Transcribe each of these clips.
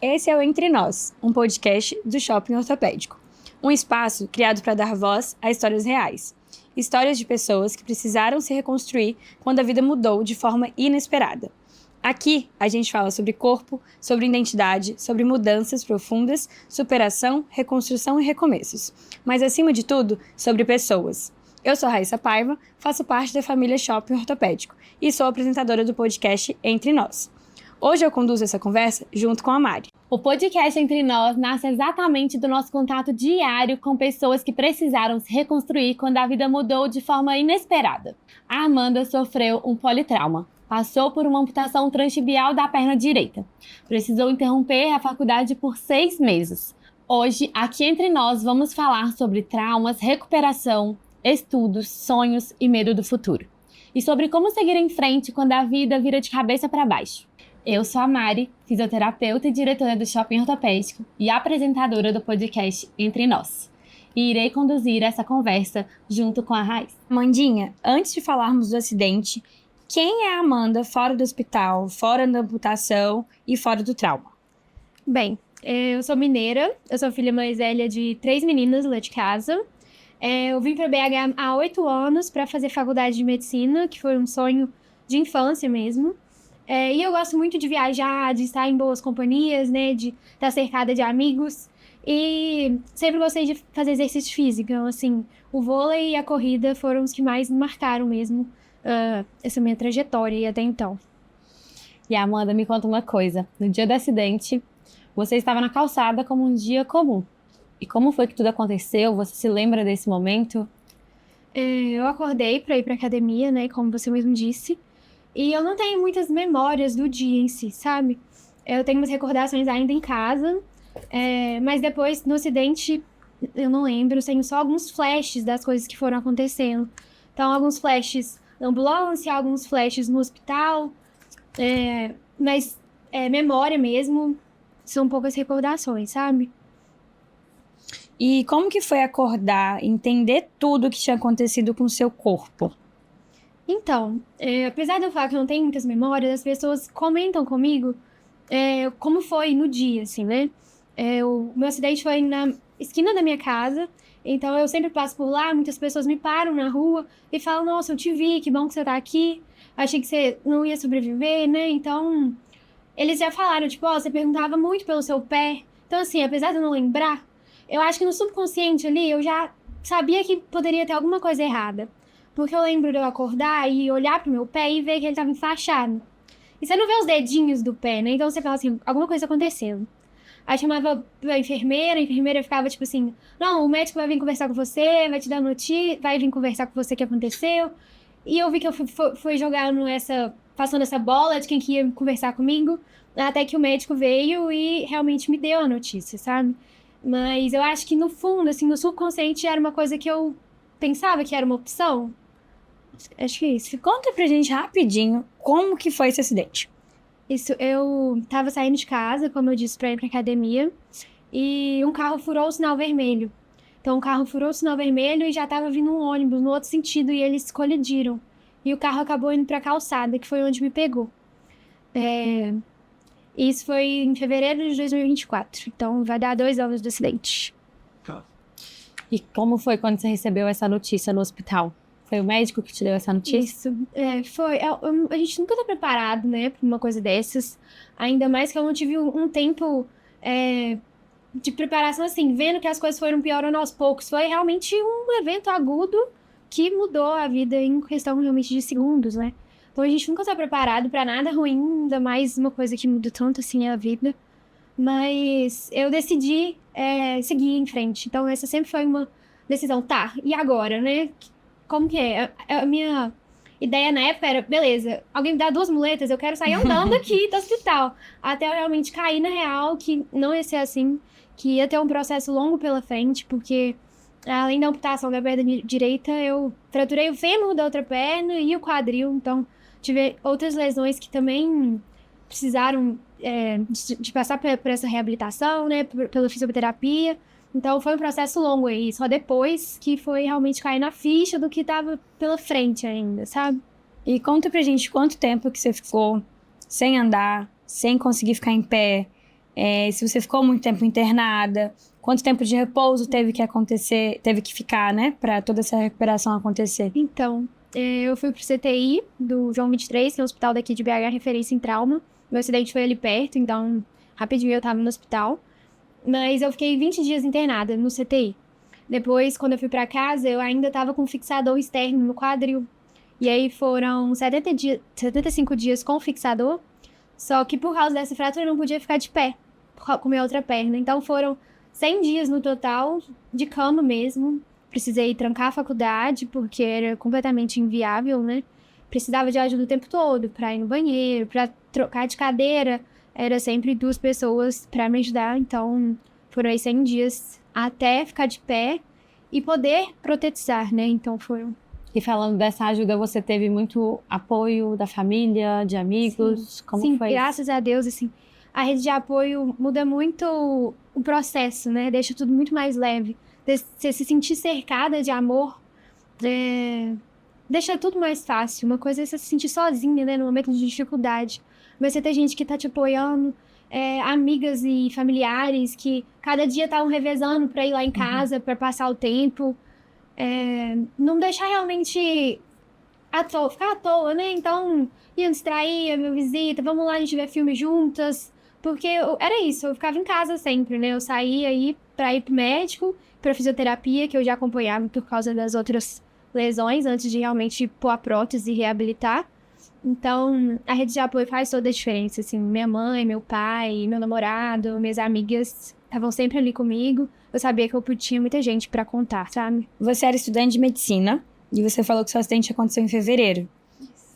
Esse é o Entre Nós, um podcast do Shopping Ortopédico. Um espaço criado para dar voz a histórias reais. Histórias de pessoas que precisaram se reconstruir quando a vida mudou de forma inesperada. Aqui, a gente fala sobre corpo, sobre identidade, sobre mudanças profundas, superação, reconstrução e recomeços. Mas, acima de tudo, sobre pessoas. Eu sou Raíssa Paiva, faço parte da família Shopping Ortopédico e sou apresentadora do podcast Entre Nós. Hoje eu conduzo essa conversa junto com a Mari. O podcast Entre Nós nasce exatamente do nosso contato diário com pessoas que precisaram se reconstruir quando a vida mudou de forma inesperada. A Amanda sofreu um politrauma. Passou por uma amputação transtibial da perna direita. Precisou interromper a faculdade por 6 meses. Hoje, aqui entre nós, vamos falar sobre traumas, recuperação, estudos, sonhos e medo do futuro. E sobre como seguir em frente quando a vida vira de cabeça para baixo. Eu sou a Mari, fisioterapeuta e diretora do Shopping Ortopédico e apresentadora do podcast Entre Nós. E irei conduzir essa conversa junto com a Raíssa. Amandinha, antes de falarmos do acidente, quem é a Amanda fora do hospital, fora da amputação e fora do trauma? Bem, eu sou mineira, eu sou filha mais velha de 3 meninas lá de casa. Eu vim para BH há 8 anos para fazer faculdade de medicina, que foi um sonho de infância mesmo. E eu gosto muito de viajar, de estar em boas companhias, né, de estar cercada de amigos. E sempre gostei de fazer exercício físico. Então, assim, o vôlei e a corrida foram os que mais me marcaram mesmo essa minha trajetória até então. E Amanda, me conta uma coisa. No dia do acidente, você estava na calçada como um dia comum. E como foi que tudo aconteceu? Você se lembra desse momento? Eu acordei para ir para academia, né, como você mesmo disse. E eu não tenho muitas memórias do dia em si, sabe? Eu tenho umas recordações ainda em casa, mas depois, no acidente, eu não lembro. Eu tenho só alguns flashes das coisas que foram acontecendo. Então, alguns flashes na ambulância, alguns flashes no hospital. Mas memória mesmo, são poucas recordações, sabe? E como que foi acordar, entender tudo o que tinha acontecido com o seu corpo? Então, apesar de eu falar que eu não tenho muitas memórias, as pessoas comentam comigo como foi no dia, assim, né? O meu acidente foi na esquina da minha casa, então eu sempre passo por lá, muitas pessoas me param na rua e falam, nossa, eu te vi, que bom que você tá aqui, achei que você não ia sobreviver, né? Então, eles já falaram, tipo, você perguntava muito pelo seu pé. Então, assim, apesar de eu não lembrar, eu acho que no subconsciente ali, eu já sabia que poderia ter alguma coisa errada. Porque eu lembro de eu acordar e olhar pro meu pé e ver que ele tava enfaixado. E você não vê os dedinhos do pé, né? Então você fala assim, alguma coisa acontecendo. Aí chamava a enfermeira ficava tipo assim, não, o médico vai vir conversar com você, vai te dar notícia, vai vir conversar com você o que aconteceu. E eu vi que eu fui jogando passando essa bola de quem que ia conversar comigo, até que o médico veio e realmente me deu a notícia, sabe? Mas eu acho que no fundo, assim, no subconsciente era uma coisa que eu pensava que era uma opção. Acho que é isso. Conta pra gente rapidinho como que foi esse acidente. Isso, eu tava saindo de casa, como eu disse, pra ir pra academia, e um carro furou o sinal vermelho. Então, o carro furou o sinal vermelho e já tava vindo um ônibus no outro sentido, e eles colidiram. E o carro acabou indo pra calçada, que foi onde me pegou. Isso foi em fevereiro de 2024. Então, vai dar 2 anos do acidente. E como foi quando você recebeu essa notícia no hospital? Foi o médico que te deu essa notícia? Isso, foi. A gente nunca tá preparado, né, pra uma coisa dessas. Ainda mais que eu não tive um tempo de preparação, assim, vendo que as coisas foram piorando aos poucos. Foi realmente um evento agudo que mudou a vida em questão realmente de segundos, né? Então a gente nunca tá preparado pra nada ruim, ainda mais uma coisa que muda tanto, assim, a vida. Mas eu decidi seguir em frente. Então essa sempre foi uma decisão. Tá, e agora, né? Como que é? A minha ideia na época era, beleza, alguém me dá 2 muletas, eu quero sair andando aqui do hospital. Até eu realmente cair na real, que não ia ser assim, que ia ter um processo longo pela frente, porque além da amputação da perna direita, eu fraturei o fêmur da outra perna e o quadril. Então, tive outras lesões que também precisaram de passar por essa reabilitação, né, pela fisioterapia. Então, foi um processo longo aí, só depois que foi realmente cair na ficha do que tava pela frente ainda, sabe? E conta pra gente quanto tempo que você ficou sem andar, sem conseguir ficar em pé, se você ficou muito tempo internada, quanto tempo de repouso teve que ficar, né, para toda essa recuperação acontecer? Então, eu fui pro CTI do João 23, que é um hospital daqui de BH, referência em trauma. Meu acidente foi ali perto, então rapidinho eu tava no hospital. Mas eu fiquei 20 dias internada no CTI. Depois, quando eu fui pra casa, eu ainda tava com um fixador externo no quadril. E aí foram 75 dias com fixador. Só que por causa dessa fratura eu não podia ficar de pé com minha outra perna. Então foram 100 dias no total, de cama mesmo. Precisei trancar a faculdade, porque era completamente inviável, né? Precisava de ajuda o tempo todo, pra ir no banheiro, pra trocar de cadeira. Era sempre 2 pessoas pra me ajudar. Então foram aí 100 dias até ficar de pé e poder protetizar, né? Então foram... E falando dessa ajuda, você teve muito apoio da família, de amigos? Sim, Como sim, foi graças a Deus, assim, a rede de apoio muda muito o processo, né? Deixa tudo muito mais leve. Você se sentir cercada de amor, deixa tudo mais fácil. Uma coisa é você se sentir sozinha, né? No momento de dificuldade. Mas você tem gente que tá te apoiando, amigas e familiares que cada dia estavam revezando pra ir lá em casa, pra passar o tempo. Não deixar realmente ficar à toa, né? Então, ia distrair a minha visita, vamos lá, a gente ver filme juntas. Porque era isso, eu ficava em casa sempre, né? Eu saía aí pra ir pro médico, pra fisioterapia, que eu já acompanhava por causa das outras lesões, antes de realmente pôr a prótese e reabilitar. Então, a rede de apoio faz toda a diferença, assim. Minha mãe, meu pai, meu namorado, minhas amigas estavam sempre ali comigo. Eu sabia que eu tinha muita gente pra contar, sabe? Você era estudante de medicina e você falou que seu acidente aconteceu em fevereiro.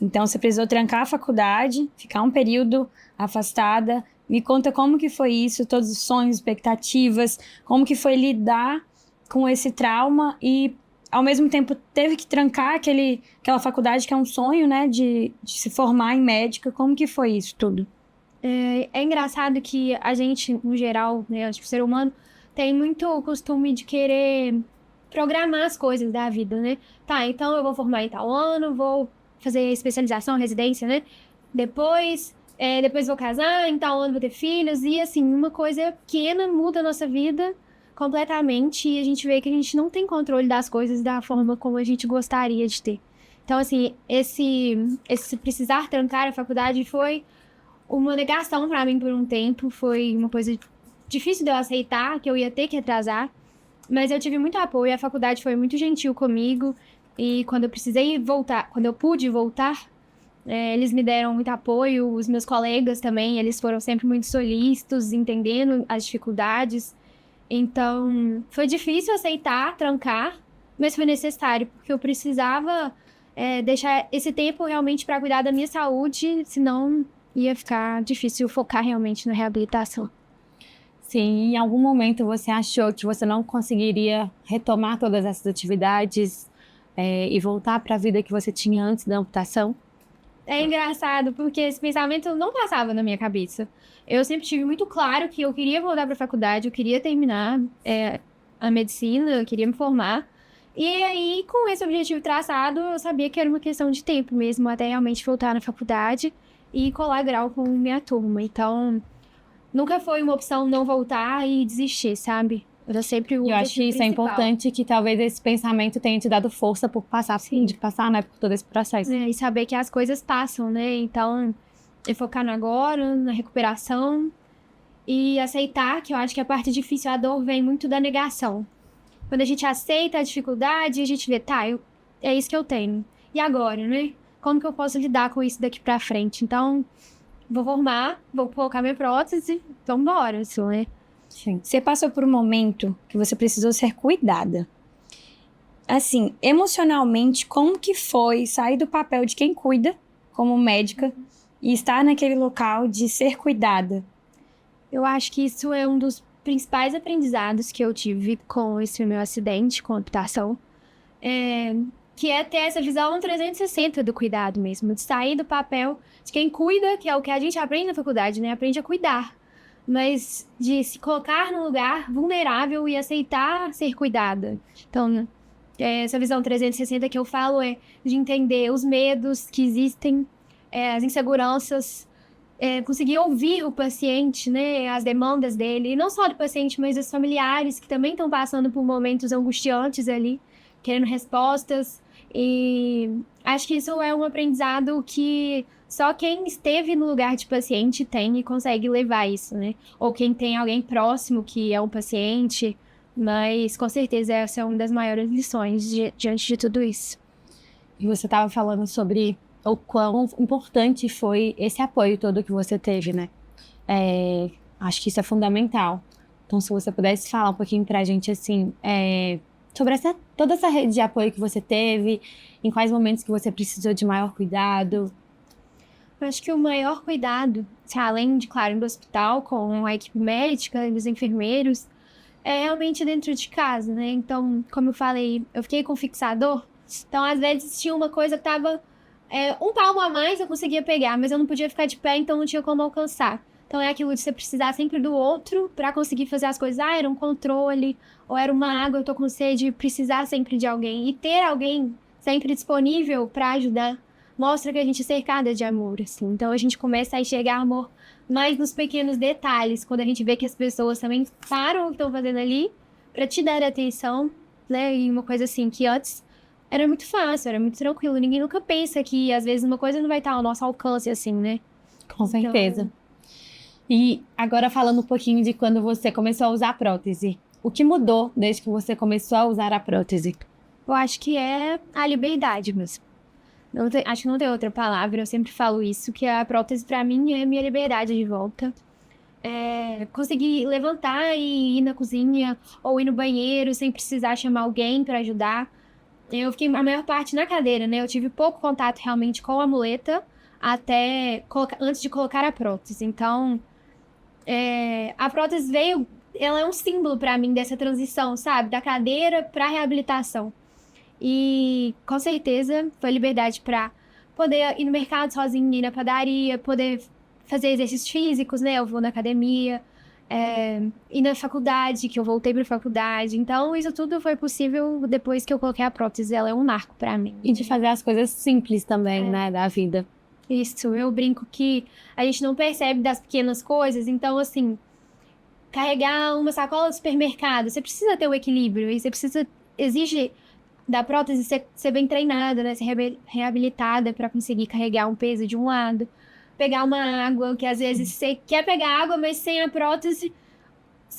Então, você precisou trancar a faculdade, ficar um período afastada. Me conta como que foi isso, todos os sonhos, expectativas, como que foi lidar com esse trauma e, ao mesmo tempo, teve que trancar aquela faculdade que é um sonho, né, de se formar em médica. Como que foi isso tudo? É engraçado que a gente, no geral, né, acho que o ser humano tem muito o costume de querer programar as coisas da vida, né? Tá, então eu vou formar em tal ano, vou fazer especialização, residência, né? Depois vou casar, em tal ano vou ter filhos. E, assim, uma coisa pequena muda a nossa vida completamente. E a gente vê que a gente não tem controle das coisas da forma como a gente gostaria de ter. Então, assim, esse precisar trancar a faculdade foi uma negação pra mim por um tempo. Foi uma coisa difícil de eu aceitar, que eu ia ter que atrasar. Mas eu tive muito apoio, a faculdade foi muito gentil comigo. E quando eu precisei voltar, quando eu pude voltar, eles me deram muito apoio. Os meus colegas também, eles foram sempre muito solícitos, entendendo as dificuldades. Então, foi difícil aceitar, trancar, mas foi necessário, porque eu precisava deixar esse tempo realmente para cuidar da minha saúde, senão ia ficar difícil focar realmente na reabilitação. Sim, em algum momento você achou que você não conseguiria retomar todas essas atividades e voltar para a vida que você tinha antes da amputação? É engraçado, porque esse pensamento não passava na minha cabeça. Eu sempre tive muito claro que eu queria voltar para a faculdade, eu queria terminar a medicina, eu queria me formar. E aí, com esse objetivo traçado, eu sabia que era uma questão de tempo mesmo, até realmente voltar na faculdade e colar grau com minha turma. Então, nunca foi uma opção não voltar e desistir, sabe? Era sempre o Eu acho que isso principal. é importante, que talvez esse pensamento tenha te dado força por passar, né, por todo esse processo. E saber que as coisas passam, né? Então, focar no agora, na recuperação e aceitar, que eu acho que a parte difícil, a dor vem muito da negação. Quando a gente aceita a dificuldade, a gente vê, tá, é isso que eu tenho. E agora, né? Como que eu posso lidar com isso daqui pra frente? Então, vou formar, vou colocar minha prótese, vambora, assim, né? Sim. Você passou por um momento que você precisou ser cuidada. Assim, emocionalmente, como que foi sair do papel de quem cuida, como médica, e estar naquele local de ser cuidada? Eu acho que isso é um dos principais aprendizados que eu tive com esse meu acidente, com a amputação. Que é ter essa visão 360 do cuidado mesmo, de sair do papel de quem cuida, que é o que a gente aprende na faculdade, né? Aprende a cuidar. Mas de se colocar num lugar vulnerável e aceitar ser cuidada. Então, essa visão 360 que eu falo é de entender os medos que existem, as inseguranças, conseguir ouvir o paciente, né, as demandas dele, e não só do paciente, mas dos familiares que também estão passando por momentos angustiantes ali, querendo respostas. E acho que isso é um aprendizado que só quem esteve no lugar de paciente tem e consegue levar isso, né? Ou quem tem alguém próximo que é um paciente, mas com certeza essa é uma das maiores lições diante de tudo isso. E você estava falando sobre o quão importante foi esse apoio todo que você teve, né? Acho que isso é fundamental. Então, se você pudesse falar um pouquinho pra gente, assim, sobre toda essa rede de apoio que você teve, em quais momentos que você precisou de maior cuidado. Eu acho que o maior cuidado, além de, claro, do hospital, com a equipe médica e os enfermeiros, é realmente dentro de casa, né? Então, como eu falei, eu fiquei com fixador. Então, às vezes, tinha uma coisa que tava um palmo a mais, eu conseguia pegar, mas eu não podia ficar de pé, então não tinha como alcançar. Então, é aquilo de você precisar sempre do outro para conseguir fazer as coisas. Era um controle, ou era uma água, eu tô com sede, precisar sempre de alguém. E ter alguém sempre disponível para ajudar mostra que a gente é cercada de amor, assim. Então, a gente começa a enxergar amor mais nos pequenos detalhes, quando a gente vê que as pessoas também param o que estão fazendo ali para te dar atenção, né? E uma coisa assim que antes era muito fácil, era muito tranquilo. Ninguém nunca pensa que, às vezes, uma coisa não vai estar ao nosso alcance, assim, né? Com certeza. E agora falando um pouquinho de quando você começou a usar a prótese. O que mudou desde que você começou a usar a prótese? Eu acho que é a liberdade mesmo. Acho que não tem outra palavra, eu sempre falo isso, que a prótese pra mim é minha liberdade de volta. Conseguir levantar e ir na cozinha ou ir no banheiro sem precisar chamar alguém pra ajudar. Eu fiquei a maior parte na cadeira, né? Eu tive pouco contato realmente com a muleta antes de colocar a prótese. Então, a prótese ela é um símbolo pra mim dessa transição, sabe? Da cadeira pra reabilitação. E, com certeza, foi liberdade pra poder ir no mercado sozinha, ir na padaria, poder fazer exercícios físicos, né? Eu vou na academia, ir na faculdade, que eu voltei pra faculdade. Então, isso tudo foi possível depois que eu coloquei a prótese. Ela é um marco pra mim. E de fazer as coisas simples também, né, da vida. Isso, eu brinco que a gente não percebe das pequenas coisas. Então, assim, carregar uma sacola do supermercado, você precisa ter o equilíbrio. E você exige da prótese ser bem treinada, né? Ser reabilitada para conseguir carregar um peso de um lado. Pegar uma água, que às vezes você quer pegar água, mas sem a prótese,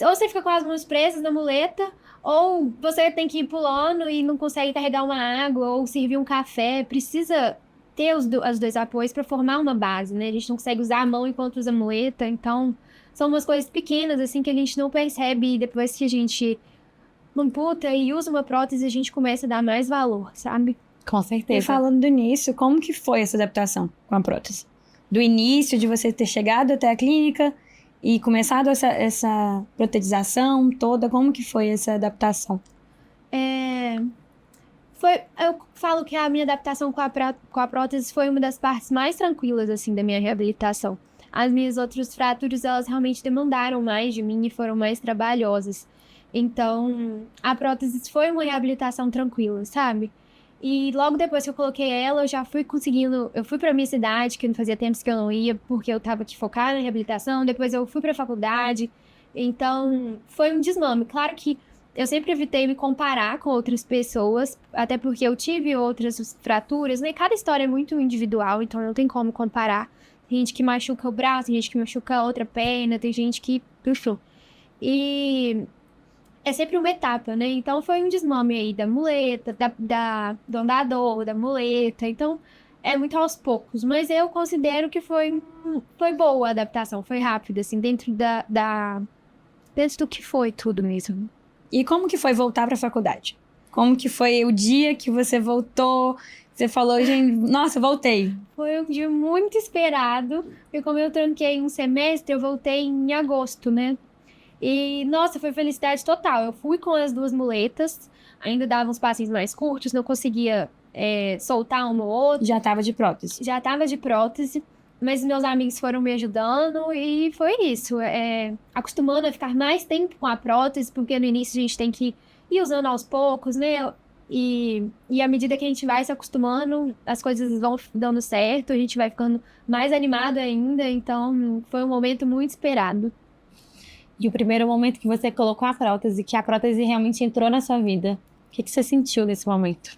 ou você fica com as mãos presas na muleta, ou você tem que ir pulando e não consegue carregar uma água, ou servir um café. Precisa ter os dois apoios para formar uma base, né? A gente não consegue usar a mão enquanto usa a muleta, então são umas coisas pequenas, assim, que a gente não percebe, e depois que a gente amputa e usa uma prótese, a gente começa a dar mais valor, sabe? Com certeza. E falando nisso, como que foi essa adaptação com a prótese? Do início de você ter chegado até a clínica e começado essa protetização toda, como que foi essa adaptação? Eu falo que a minha adaptação com a prótese foi uma das partes mais tranquilas, assim, da minha reabilitação. As minhas outras fraturas, elas realmente demandaram mais de mim e foram mais trabalhosas. Então, a prótese foi uma reabilitação tranquila, sabe? E logo depois que eu coloquei ela, eu já fui conseguindo... Eu fui pra minha cidade, que não fazia tempos que eu não ia, porque eu tava aqui focada na reabilitação. Depois eu fui pra faculdade. Então, foi um desmame. Claro que eu sempre evitei me comparar com outras pessoas, até porque eu tive outras fraturas, né? Cada história é muito individual, então não tem como comparar. Tem gente que machuca o braço, tem gente que machuca a outra perna, tem gente que... Puxou. E é sempre uma etapa, né? Então foi um desmame aí da muleta, do andador, da muleta. Então é muito aos poucos. Mas eu considero que foi boa a adaptação, foi rápida, assim, dentro dentro do que foi tudo mesmo. E como que foi voltar para a faculdade? Como que foi o dia que você voltou? Você falou, gente, nossa, voltei. Foi um dia muito esperado, porque como eu tranquei um semestre, eu voltei em agosto, né? E, nossa, foi felicidade total. Eu fui com as duas muletas, ainda dava uns passinhos mais curtos, não conseguia soltar uma ou outra. Já tava de prótese. Já tava de prótese, mas meus amigos foram me ajudando e foi isso. Acostumando a ficar mais tempo com a prótese, porque no início a gente tem que ir usando aos poucos, né? E à medida que a gente vai se acostumando, as coisas vão dando certo, a gente vai ficando mais animado ainda. Então, foi um momento muito esperado. E o primeiro momento que você colocou a prótese, que a prótese realmente entrou na sua vida, o que você sentiu nesse momento?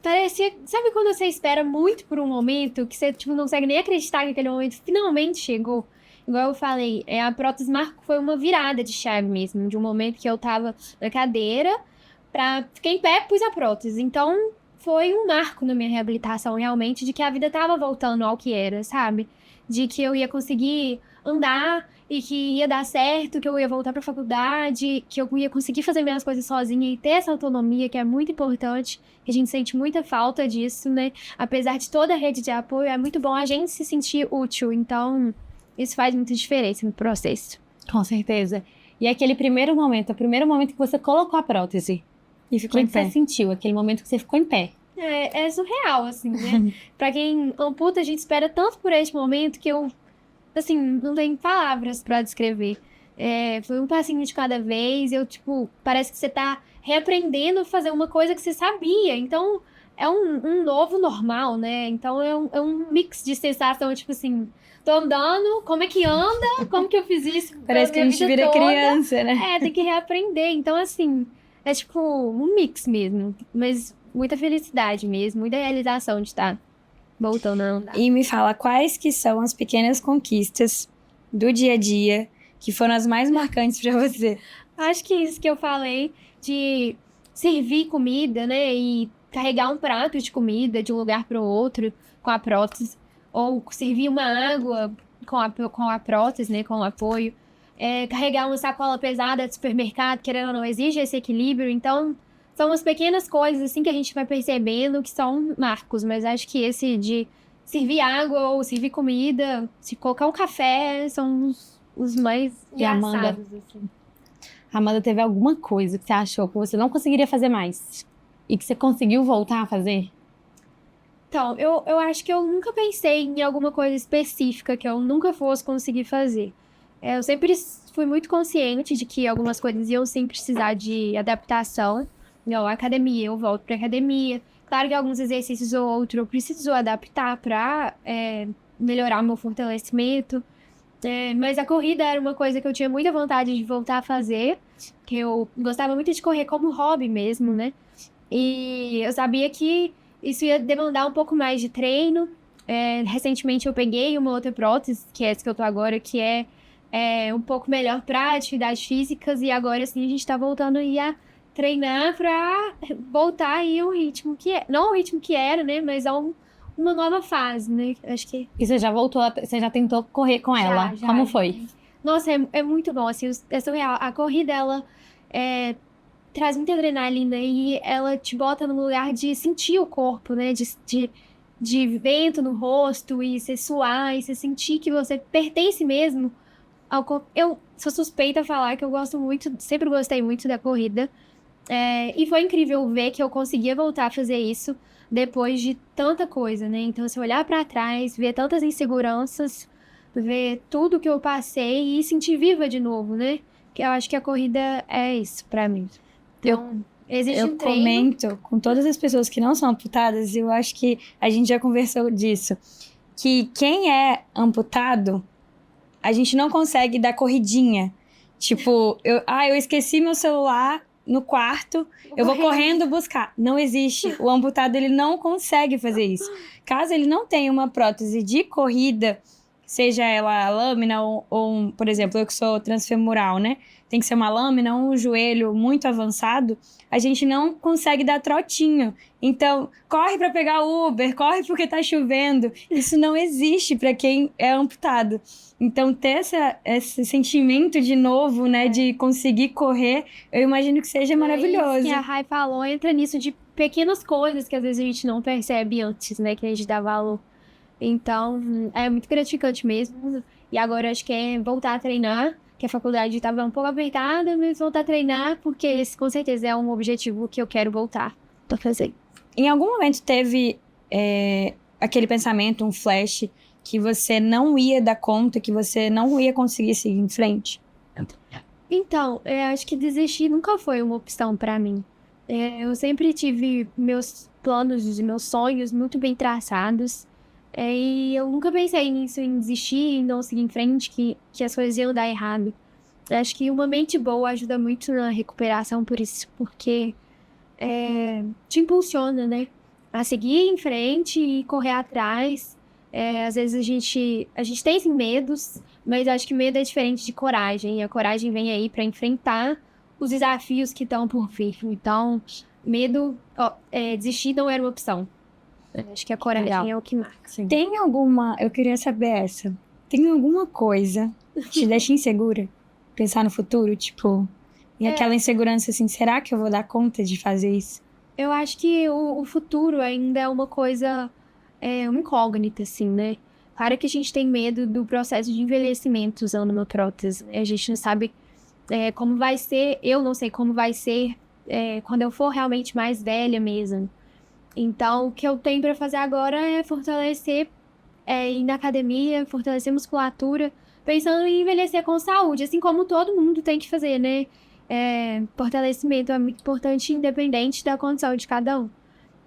Parecia, sabe quando você espera muito por um momento, que você tipo, não consegue nem acreditar que aquele momento finalmente chegou? Igual eu falei, a prótese foi uma virada de chave mesmo, de um momento que eu tava na cadeira, fiquei em pé, pus a prótese. Então, foi um marco na minha reabilitação, realmente, de que a vida tava voltando ao que era, sabe? De que eu ia conseguir andar e que ia dar certo, que eu ia voltar pra faculdade, que eu ia conseguir fazer minhas coisas sozinha e ter essa autonomia, que é muito importante, que a gente sente muita falta disso, né? Apesar de toda a rede de apoio, é muito bom a gente se sentir útil. Então, isso faz muita diferença no processo. Com certeza. E aquele primeiro momento, o primeiro momento que você colocou a prótese, E ficou o em que pé. você sentiu? Aquele momento que você ficou em pé. É surreal, assim, né? Pra quem amputa, a gente espera tanto por este momento que eu, assim, não tenho palavras pra descrever. Foi um passinho de cada vez, parece que você tá reaprendendo a fazer uma coisa que você sabia. Então, é um novo normal, né? Então, é um mix de sensação, tipo assim, tô andando, como é que anda? Como que eu fiz isso? Parece que a gente vira criança, né? Tem que reaprender. Então, assim, é tipo um mix mesmo. Mas muita felicidade mesmo, muita realização de estar voltando a andar. E me fala, quais que são as pequenas conquistas do dia a dia que foram as mais marcantes pra você? Acho que isso que eu falei de servir comida, né? E carregar um prato de comida de um lugar para o outro com a prótese. Ou servir uma água com a prótese, né? Com o apoio. Carregar uma sacola pesada de supermercado, querendo ou não, exige esse equilíbrio. Então, são as pequenas coisas assim que a gente vai percebendo que são marcos. Mas acho que esse de servir água ou servir comida, se colocar um café, são os mais E a Amanda? engraçados, assim. A Amanda, teve alguma coisa que você achou que você não conseguiria fazer mais e que você conseguiu voltar a fazer? Então, eu acho que eu nunca pensei em alguma coisa específica que eu nunca fosse conseguir fazer. Eu sempre fui muito consciente de que algumas coisas iam sim precisar de adaptação. Igual a academia, eu volto pra academia. Claro que alguns exercícios ou outros eu preciso adaptar pra melhorar o meu fortalecimento. Mas a corrida era uma coisa que eu tinha muita vontade de voltar a fazer, que eu gostava muito de correr como hobby mesmo, né? E eu sabia que isso ia demandar um pouco mais de treino. Recentemente eu peguei uma outra prótese, que é essa que eu tô agora, que é um pouco melhor para atividades físicas, e agora sim a gente tá voltando aí a treinar pra voltar aí ao ritmo que é. Não ao ritmo que era, né? Mas a uma nova fase, né? Acho que E você já voltou, você já tentou correr com ela? já. Como foi? Nossa, é muito bom, assim, é surreal. A corrida, ela traz muita adrenalina e ela te bota no lugar de sentir o corpo, né? De vento no rosto e você suar e você sentir que você pertence mesmo ao corpo. Eu sou suspeita a falar que eu gosto muito, sempre gostei muito da corrida. E foi incrível ver que eu conseguia voltar a fazer isso depois de tanta coisa, né? Então, se olhar pra trás, ver tantas inseguranças, ver tudo que eu passei e sentir viva de novo, né? Que eu acho que a corrida é isso pra mim. Então, existe Eu um treino. comento com todas as pessoas que não são amputadas, e eu acho que a gente já conversou disso, que quem é amputado, a gente não consegue dar corridinha. Tipo, eu esqueci meu celular no quarto, eu vou correndo buscar. Não existe. O amputado, ele não consegue fazer isso. Caso ele não tenha uma prótese de corrida, seja ela a lâmina ou por exemplo, eu que sou transfemoral, né? Tem que ser uma lâmina ou um joelho muito avançado, a gente não consegue dar trotinho. Então, corre para pegar Uber, corre porque tá chovendo. Isso não existe para quem é amputado. Então, ter esse sentimento de novo, né, de conseguir correr, eu imagino que seja maravilhoso. Isso que a Rai falou, entra nisso de pequenas coisas que às vezes a gente não percebe antes, né, que a gente dá valor. Então, é muito gratificante mesmo. E agora acho que é voltar a treinar, que a faculdade estava um pouco apertada, mas voltar a treinar, porque esse com certeza é um objetivo que eu quero voltar a fazer. Em algum momento teve aquele pensamento, um flash, que você não ia dar conta, que você não ia conseguir seguir em frente? Então, acho que desistir nunca foi uma opção pra mim. Eu sempre tive meus planos e meus sonhos muito bem traçados. E eu nunca pensei nisso, em desistir, em não seguir em frente, que as coisas iam dar errado. Eu acho que uma mente boa ajuda muito na recuperação por isso, porque te impulsiona, né? A seguir em frente e correr atrás. Às vezes a gente tem sim medos, mas acho que medo é diferente de coragem. E a coragem vem aí para enfrentar os desafios que estão por vir. Então, desistir não era uma opção. Acho que a coragem é o que marca. Sim. Eu queria saber essa. Tem alguma coisa que te deixa insegura? Pensar no futuro, tipo, e aquela insegurança assim, será que eu vou dar conta de fazer isso? Eu acho que o futuro ainda é uma coisa, uma incógnita, assim, né? Claro que a gente tem medo do processo de envelhecimento usando uma prótese. A gente não sabe como vai ser, eu não sei como vai ser quando eu for realmente mais velha mesmo. Então, o que eu tenho para fazer agora é fortalecer, ir na academia, fortalecer musculatura, pensando em envelhecer com saúde, assim como todo mundo tem que fazer, né? Fortalecimento é muito importante, independente da condição de cada um.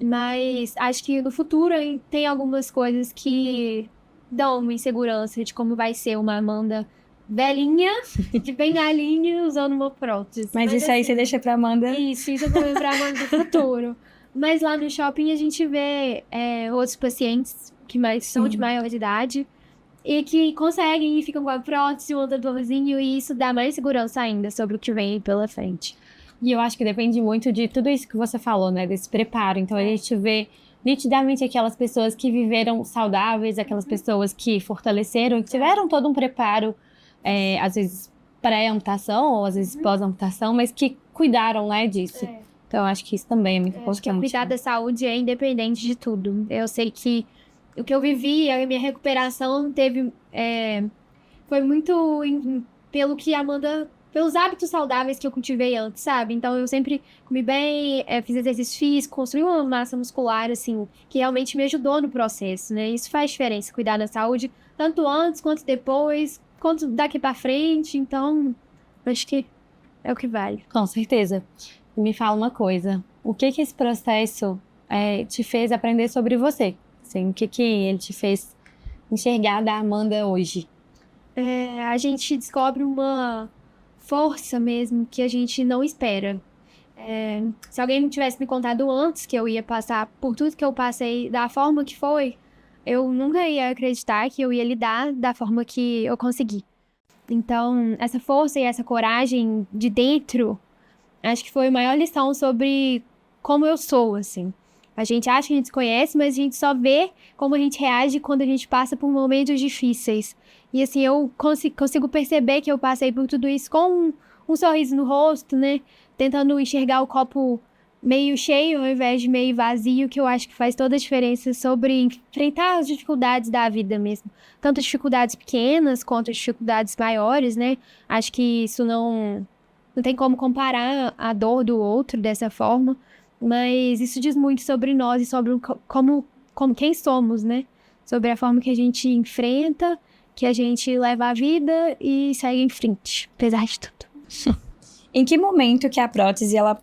Mas acho que no futuro tem algumas coisas que dão uma insegurança de como vai ser uma Amanda velhinha, de bengalinha, usando uma prótese. Mas isso aí assim, você deixa pra Amanda. isso eu também pra Amanda do futuro. Mas lá no shopping a gente vê outros pacientes que são de maior de idade e que conseguem e ficam com a prótese, um andadorzinho, e isso dá mais segurança ainda sobre o que vem pela frente. E eu acho que depende muito de tudo isso que você falou, né? Desse preparo. Então, a gente vê nitidamente aquelas pessoas que viveram saudáveis, aquelas pessoas que fortaleceram, que tiveram todo um preparo, às vezes pré-amputação ou às vezes pós-amputação, mas que cuidaram, né, disso. Então, eu acho que isso também é muito importante. Acho que cuidar da saúde é independente de tudo. Eu sei que o que eu vivi, a minha recuperação foi muito pelos hábitos saudáveis que eu cultivei antes, sabe? Então, eu sempre comi bem, fiz exercício físico, construí uma massa muscular, assim, que realmente me ajudou no processo, né? Isso faz diferença, cuidar da saúde, tanto antes quanto depois, quanto daqui pra frente. Então, acho que é o que vale. Com certeza. Me fala uma coisa, o que esse processo te fez aprender sobre você? Assim, o que ele te fez enxergar da Amanda hoje? A gente descobre uma força mesmo que a gente não espera. Se alguém não tivesse me contado antes que eu ia passar por tudo que eu passei da forma que foi, eu nunca ia acreditar que eu ia lidar da forma que eu consegui. Então, essa força e essa coragem de dentro, acho que foi a maior lição sobre como eu sou, assim. A gente acha que a gente se conhece, mas a gente só vê como a gente reage quando a gente passa por momentos difíceis. E assim, eu consigo perceber que eu passei por tudo isso com um sorriso no rosto, né? Tentando enxergar o copo meio cheio ao invés de meio vazio, que eu acho que faz toda a diferença sobre enfrentar as dificuldades da vida mesmo. Tanto dificuldades pequenas quanto dificuldades maiores, né? Acho que isso não tem como comparar a dor do outro dessa forma, mas isso diz muito sobre nós e sobre como quem somos, né? Sobre a forma que a gente enfrenta, que a gente leva a vida e segue em frente, apesar de tudo. Em que momento que a prótese ela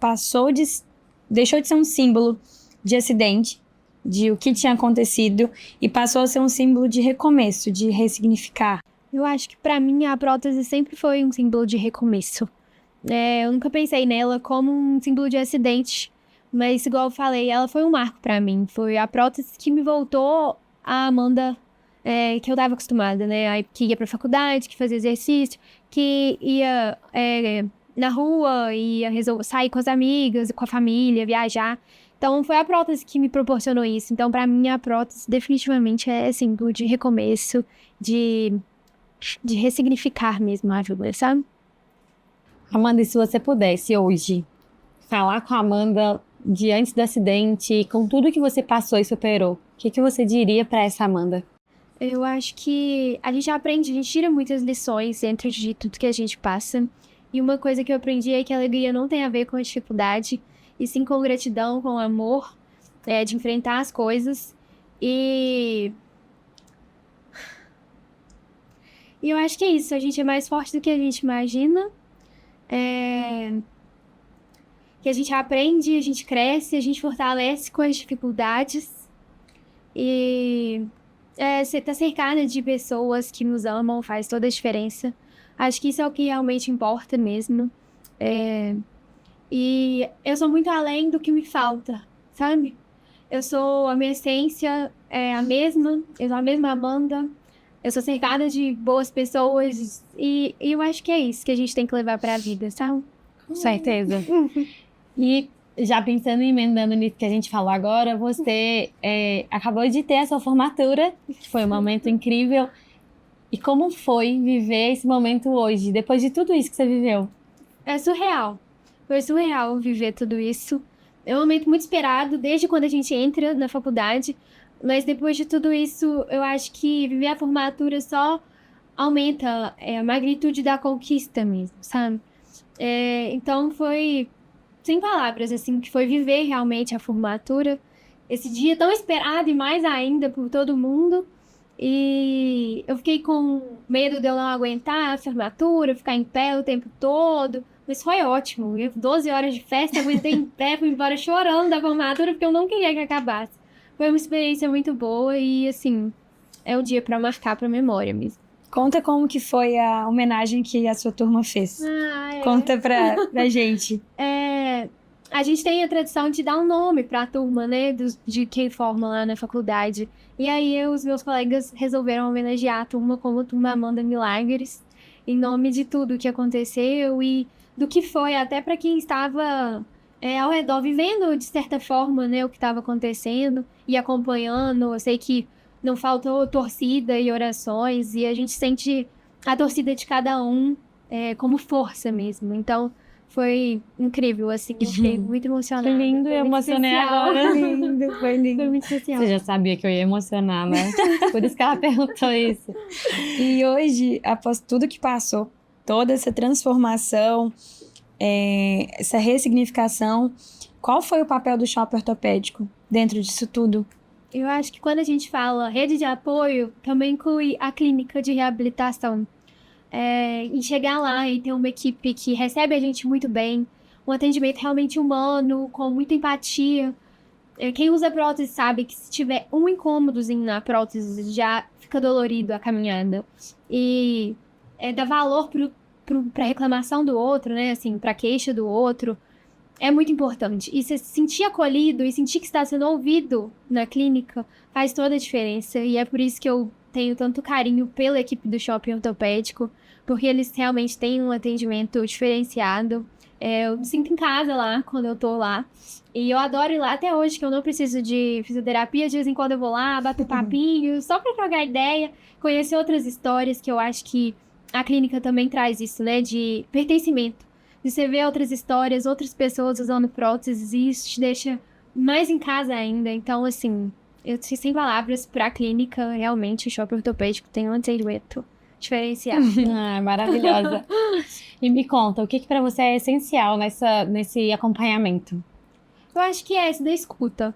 deixou de ser um símbolo de acidente, de o que tinha acontecido, e passou a ser um símbolo de recomeço, de ressignificar? Eu acho que pra mim a prótese sempre foi um símbolo de recomeço. Eu nunca pensei nela como um símbolo de acidente, mas igual eu falei, ela foi um marco pra mim. Foi a prótese que me voltou a Amanda que eu tava acostumada, né? Que ia pra faculdade, que fazia exercício, que ia na rua, ia sair com as amigas, com a família, viajar. Então, foi a prótese que me proporcionou isso. Então, pra mim, a prótese definitivamente é símbolo de recomeço, de ressignificar mesmo a vida, sabe? Amanda, e se você pudesse hoje falar com a Amanda de antes do acidente, com tudo que você passou e superou, o que você diria pra essa Amanda? Eu acho que a gente aprende, a gente tira muitas lições dentro de tudo que a gente passa. E uma coisa que eu aprendi é que a alegria não tem a ver com a dificuldade, e sim com gratidão, com amor, de enfrentar as coisas. E eu acho que é isso, a gente é mais forte do que a gente imagina. que a gente aprende, a gente cresce, a gente fortalece com as dificuldades. E você tá cercada de pessoas que nos amam faz toda a diferença. Acho que isso é o que realmente importa mesmo. E eu sou muito além do que me falta, sabe? A minha essência é a mesma, eu sou a mesma Amanda, eu sou cercada de boas pessoas e eu acho que é isso que a gente tem que levar pra vida, sabe? Com certeza. E já pensando e emendando nisso que a gente falou agora, você acabou de ter a sua formatura, que foi um momento incrível. E como foi viver esse momento hoje, depois de tudo isso que você viveu? É surreal. Foi surreal viver tudo isso. É um momento muito esperado, desde quando a gente entra na faculdade. Mas depois de tudo isso, eu acho que viver a formatura só aumenta a magnitude da conquista mesmo, sabe? Então foi sem palavras, assim, que foi viver realmente a formatura. Esse dia tão esperado e mais ainda por todo mundo. E eu fiquei com medo de eu não aguentar a formatura, ficar em pé o tempo todo. Mas foi ótimo. 12 horas de festa, eu aguentei em pé, fui embora chorando da formatura, porque eu não queria que acabasse. Foi uma experiência muito boa e, assim, é um dia pra marcar pra memória mesmo. Conta como que foi a homenagem que a sua turma fez. Conta pra gente. A gente tem a tradição de dar um nome pra turma, né, de quem forma lá na faculdade. E aí os meus colegas resolveram homenagear a turma como Turma Amanda Milagres, em nome de tudo que aconteceu e do que foi, até para quem estava ao redor, vivendo de certa forma, né, o que estava acontecendo e acompanhando. Eu sei que não faltou torcida e orações, e a gente sente a torcida de cada um como força mesmo. Então, foi incrível, assim, eu fiquei muito emocionada. Que lindo, eu emocionei agora. Lindo, foi lindo. Foi muito especial. Você já sabia que eu ia emocionar, né? Por isso que ela perguntou isso. E hoje, após tudo que passou, toda essa transformação, essa ressignificação, qual foi o papel do shopping ortopédico dentro disso tudo? Eu acho que quando a gente fala rede de apoio, também inclui a clínica de reabilitação. E chegar lá e ter uma equipe que recebe a gente muito bem, um atendimento realmente humano, com muita empatia. Quem usa prótese sabe que se tiver um incômodozinho na prótese, já fica dolorido a caminhada. E dar valor pra reclamação do outro, né? Assim, pra queixa do outro, é muito importante. E se sentir acolhido e sentir que está sendo ouvido na clínica faz toda a diferença. E é por isso que eu tenho tanto carinho pela equipe do shopping ortopédico, porque eles realmente têm um atendimento diferenciado. Eu me sinto em casa lá, quando eu tô lá. E eu adoro ir lá até hoje, que eu não preciso de fisioterapia. De vez em quando eu vou lá, bato papinho, só pra trocar ideia, conhecer outras histórias, que eu acho que a clínica também traz isso, né? De pertencimento. De você ver outras histórias, outras pessoas usando próteses, e isso te deixa mais em casa ainda. Então, assim, eu sem palavras pra clínica, realmente o shopping ortopédico tem um atendimento diferenciado. Maravilhosa. E me conta, o que pra você é essencial nesse acompanhamento? Eu acho que é essa da escuta.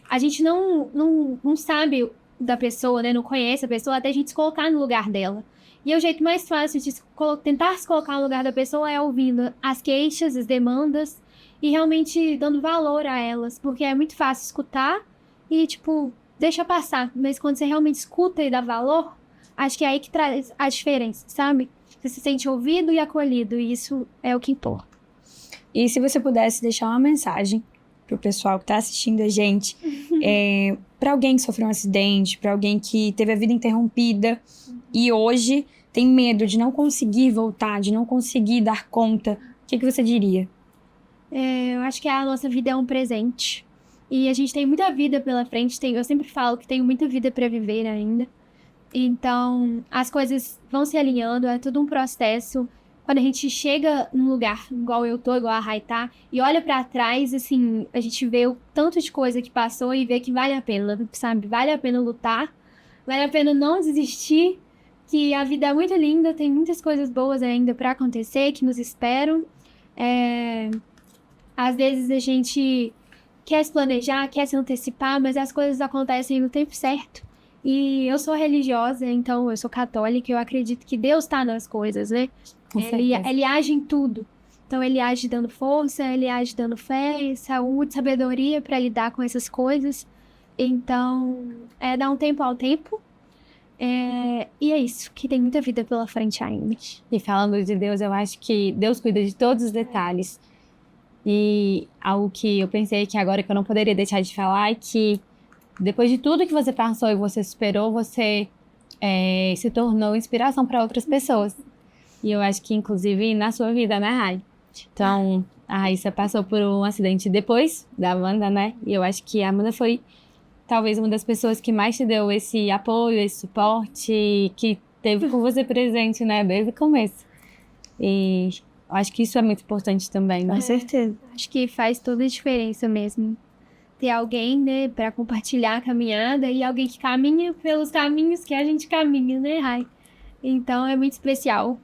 A gente não sabe da pessoa, né? Não conhece a pessoa até a gente se colocar no lugar dela. E o jeito mais fácil de tentar se colocar no lugar da pessoa é ouvindo as queixas, as demandas e realmente dando valor a elas. Porque é muito fácil escutar e, tipo, deixa passar. Mas quando você realmente escuta e dá valor, acho que é aí que traz a diferença, sabe? Você se sente ouvido e acolhido, e isso é o que importa. E se você pudesse deixar uma mensagem pro pessoal que tá assistindo a gente, para alguém que sofreu um acidente, para alguém que teve a vida interrompida e hoje tem medo de não conseguir voltar, de não conseguir dar conta, o que você diria? Eu acho que a nossa vida é um presente. E a gente tem muita vida pela frente. Eu sempre falo que tenho muita vida para viver ainda. Então, as coisas vão se alinhando, é tudo um processo. Quando a gente chega num lugar igual eu tô, igual a Rai tá, e olha pra trás, assim, a gente vê o tanto de coisa que passou e vê que vale a pena, sabe? Vale a pena lutar, vale a pena não desistir, que a vida é muito linda, tem muitas coisas boas ainda pra acontecer, que nos esperam. Às vezes a gente quer se planejar, quer se antecipar, mas as coisas acontecem no tempo certo. E eu sou religiosa, então eu sou católica, eu acredito que Deus tá nas coisas, né? Ele age em tudo. Então ele age dando força, ele age dando fé, saúde, sabedoria para lidar com essas coisas. Então, dar um tempo ao tempo. E é isso, que tem muita vida pela frente ainda. E falando de Deus, eu acho que Deus cuida de todos os detalhes. E algo que eu pensei que agora que eu não poderia deixar de falar é que depois de tudo que você passou e você superou, você se tornou inspiração para outras pessoas. E eu acho que, inclusive, na sua vida, né, Rai? Então, a Raíssa passou por um acidente depois da Amanda, né? E eu acho que a Amanda foi talvez uma das pessoas que mais te deu esse apoio, esse suporte, que teve com você presente, né? Desde o começo. E eu acho que isso é muito importante também, né? Com certeza. Acho que faz toda a diferença mesmo. Ter alguém, né, para compartilhar a caminhada e alguém que caminha pelos caminhos que a gente caminha, né, Rai? Então é muito especial.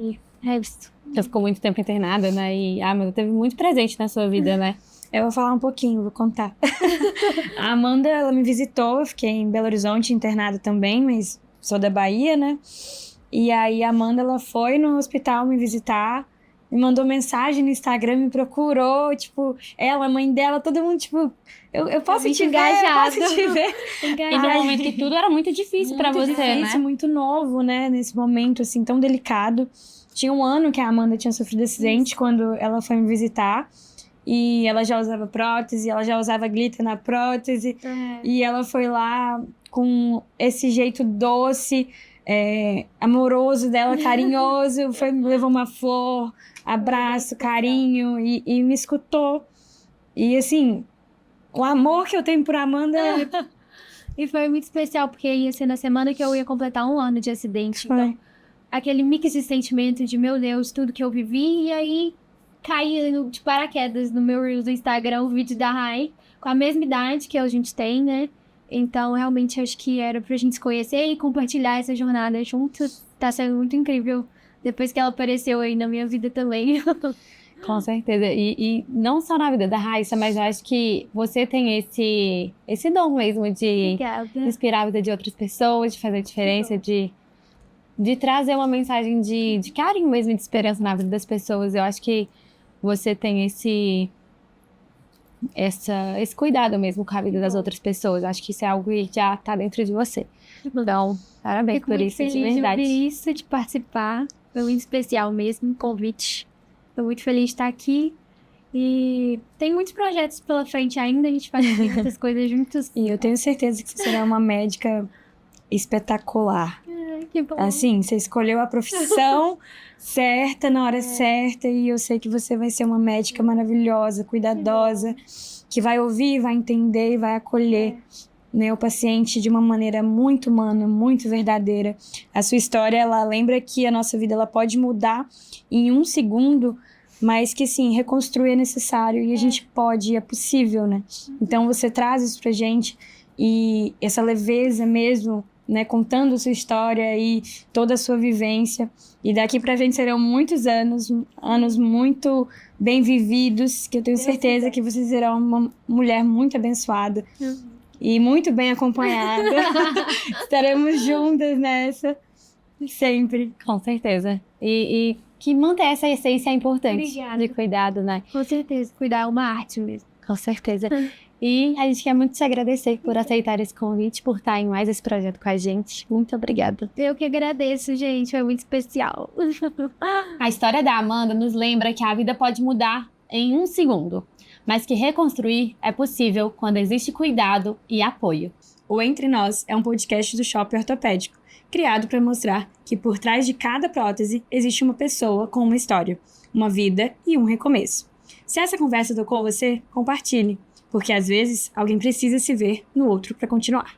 E é isso. Você ficou muito tempo internada, né? E a Amanda teve muito presente na sua vida, né? Eu vou falar um pouquinho, vou contar. A Amanda, ela me visitou, eu fiquei em Belo Horizonte internada também, mas sou da Bahia, né? E aí a Amanda, ela foi no hospital me visitar, me mandou mensagem no Instagram, me procurou, tipo, ela, a mãe dela, todo mundo, tipo, eu posso te ver, eu posso te ver. E no momento que tudo era muito difícil pra você, difícil, né? muito novo, né? Nesse momento, assim, tão delicado. Tinha um ano que a Amanda tinha sofrido acidente quando ela foi me visitar. E ela já usava prótese, ela já usava glitter na prótese. E ela foi lá com esse jeito doce, amoroso dela, carinhoso. Levou uma flor, abraço, carinho e me escutou. E assim, o amor que eu tenho por Amanda... E foi muito especial, porque ia ser na semana que eu ia completar 1 ano de acidente. Então, aquele mix de sentimento de, meu Deus, tudo que eu vivi. E aí, caí de paraquedas no meu Reels do Instagram, o vídeo da Rai, com a mesma idade que a gente tem, né? Então, realmente, acho que era pra gente se conhecer e compartilhar essa jornada juntos. Tá sendo muito incrível, depois que ela apareceu aí na minha vida também. Com certeza. E não só na vida da Raíssa, mas eu acho que você tem esse dom mesmo de inspirar a vida de outras pessoas, de fazer diferença, de trazer uma mensagem de carinho mesmo, de esperança na vida das pessoas. Eu acho que você tem esse cuidado mesmo com a vida das outras pessoas. Eu acho que isso é algo que já tá dentro de você. Então, parabéns por isso, de verdade. De isso, de participar. Foi muito especial mesmo, convite. Estou muito feliz de estar aqui. E tem muitos projetos pela frente ainda. A gente vai fazer muitas coisas juntos. E eu tenho certeza que você será uma médica espetacular. Que bom. Assim, você escolheu a profissão certa, na hora certa. E eu sei que você vai ser uma médica maravilhosa, cuidadosa, que vai ouvir, vai entender e vai acolher, né, o paciente de uma maneira muito humana, muito verdadeira. A sua história, ela lembra que a nossa vida ela pode mudar em 1 segundo, mas que sim, reconstruir é necessário e a gente pode, é possível, né? Então você traz isso pra gente e essa leveza mesmo, né, contando a sua história e toda a sua vivência. E daqui pra frente serão muitos anos muito bem vividos, que eu tenho certeza que você será uma mulher muito abençoada. E muito bem acompanhada. Estaremos juntas nessa. Sempre. Com certeza. E que manter essa essência é importante. Obrigada. De cuidado, né? Com certeza. Cuidar é uma arte mesmo. Com certeza. E a gente quer muito te agradecer por aceitar esse convite, por estar em mais esse projeto com a gente. Muito obrigada. Eu que agradeço, gente. Foi muito especial. A história da Amanda nos lembra que a vida pode mudar em 1 segundo, mas que reconstruir é possível quando existe cuidado e apoio. O Entre Nós é um podcast do Shopping Ortopédico, criado para mostrar que por trás de cada prótese existe uma pessoa com uma história, uma vida e um recomeço. Se essa conversa tocou você, compartilhe, porque às vezes alguém precisa se ver no outro para continuar.